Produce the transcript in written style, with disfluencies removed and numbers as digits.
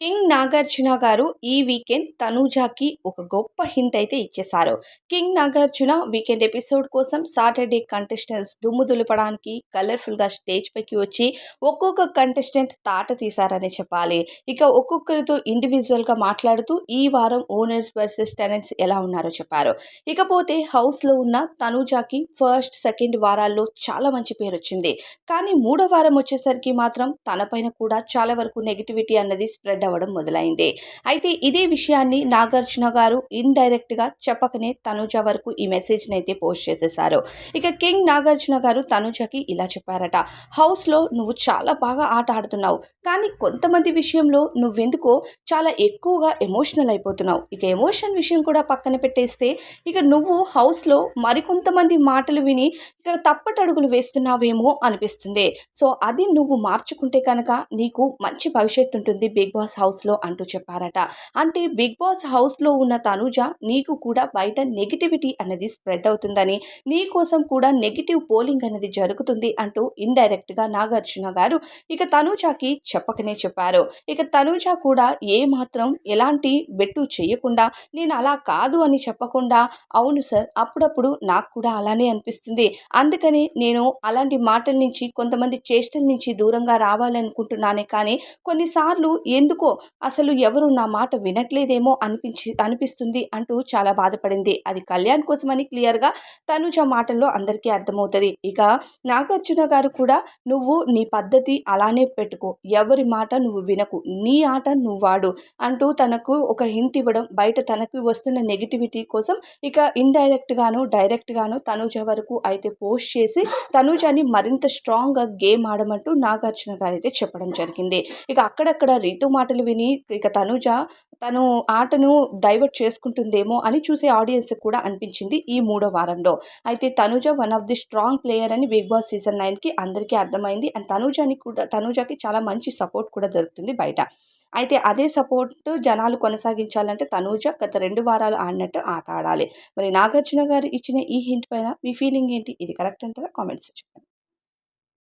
King Nagarjuna గారు ఈ weekend తనూజాకి ఒక గొప్ప హింట్ అయితే ఇచ్చేశారు. కింగ్ నాగార్జున వీకెండ్ ఎపిసోడ్ కోసం సాటర్డే కంటెస్టెంట్స్ దుమ్ము దులపడానికి కలర్ఫుల్గా స్టేజ్ పైకి వచ్చి ఒక్కొక్క కంటెస్టెంట్ తాట తీశారని చెప్పాలి. ఇక ఒక్కొక్కరితో ఇండివిజువల్గా మాట్లాడుతూ ఈ వారం ఓనర్స్ వర్సెస్ టెనెంట్స్ ఎలా ఉన్నారో చెప్పారు. ఇకపోతే హౌస్లో ఉన్న తనూజాకి ఫస్ట్ సెకండ్ వారాల్లో చాలా మంచి పేరు వచ్చింది. కానీ మూడో వారం వచ్చేసరికి మాత్రం తనపైన కూడా చాలా వరకు నెగిటివిటీ అన్నది స్ప్రెడ్ అవ్వడం మొదలైంది. అయితే ఇదే విషయాన్ని నాగార్జున గారు గా చెప్పకనే తనుజ వరకు ఈ మెసేజ్ని అయితే పోస్ట్ చేసేశారు. ఇక కింగ్ నాగార్జున గారు తనుజకి ఇలా చెప్పారట. హౌస్లో నువ్వు చాలా బాగా ఆట ఆడుతున్నావు, కానీ కొంతమంది విషయంలో నువ్వెందుకో చాలా ఎక్కువగా ఎమోషనల్ అయిపోతున్నావు. ఇక ఎమోషన్ విషయం కూడా పక్కన పెట్టేస్తే ఇక నువ్వు హౌస్లో మరికొంతమంది మాటలు విని ఇక తప్పటడుగులు వేస్తున్నావేమో అనిపిస్తుంది. సో అది నువ్వు మార్చుకుంటే కనుక నీకు మంచి భవిష్యత్తు ఉంటుంది బిగ్ బాస్ హౌస్లో అంటూ చెప్పారట. అంటే బిగ్ బాస్ హౌస్లో ఉన్న తనుజ నీకు కూడా బయట నెగిటివిటీ అనేది స్ప్రెడ్ అవుతుందని, నీ కోసం కూడా నెగిటివ్ పోలింగ్ అనేది జరుగుతుంది అంటూ ఇండైరెక్ట్గా నాగార్జున గారు ఇక తనుజకి చెప్పకనే చెప్పారు. ఇక తనుజ కూడా ఏ మాత్రం ఎలాంటి బెట్టు చేయకుండా, నేను అలా కాదు అని చెప్పకుండా, అవును సార్ అప్పుడప్పుడు నాకు కూడా అలానే అనిపిస్తుంది, అందుకని నేను అలాంటి మాటల నుంచి కొంతమంది చేష్టల నుంచి దూరంగా రావాలనుకుంటున్నానే, కానీ కొన్నిసార్లు ఎందుకో అసలు ఎవరు నా మాట వినట్లేదేమో అనిపిస్తుంది అంటూ చాలా బాధపడింది. అది కళ్యాణ్ కోసమని క్లియర్గా తనుజ మాటల్లో అందరికీ అర్థమవుతుంది. ఇక నాగార్జున గారు కూడా నువ్వు నీ పద్ధతి అలానే పెట్టుకో, ఎవరి మాట నువ్వు వినకు, నీ ఆట నువ్వు వాడు అంటూ తనకు ఒక హింట్ ఇవ్వడం, బయట తనకు వస్తున్న నెగిటివిటీ కోసం ఇక ఇండైరెక్ట్గాను డైరెక్ట్గాను తనుజ వరకు అయితే పోస్ట్ చేసి తనుజని మరింత స్ట్రాంగ్గా గేమ్ ఆడమంటూ నాగార్జున గారు అయితే చెప్పడం జరిగింది. ఇక అక్కడక్కడ రీతు మాటలు విని ఇక తనుజ తను ఆటను డైవర్ట్ చేసుకుంటుందేమో అని చూసే ఆడియన్స్ కూడా అనిపించింది ఈ మూడో వారంలో. అయితే Tanuja one of the strong player అని బిగ్ బాస్ సీజన్ 9కి అందరికీ అర్థమైంది. అండ్ తనుజకి చాలా మంచి సపోర్ట్ కూడా దొరుకుతుంది బయట. అయితే అదే సపోర్ట్ జనాలు కొనసాగించాలంటే తనూజ గత 2 వారాలు ఆడినట్టు ఆట ఆడాలి. మరి నాగార్జున గారు ఇచ్చిన ఈ హింట్ పైన మీ ఫీలింగ్ ఏంటి? ఇది కరెక్ట్ అంటారా? కామెంట్స్ చెప్పండి.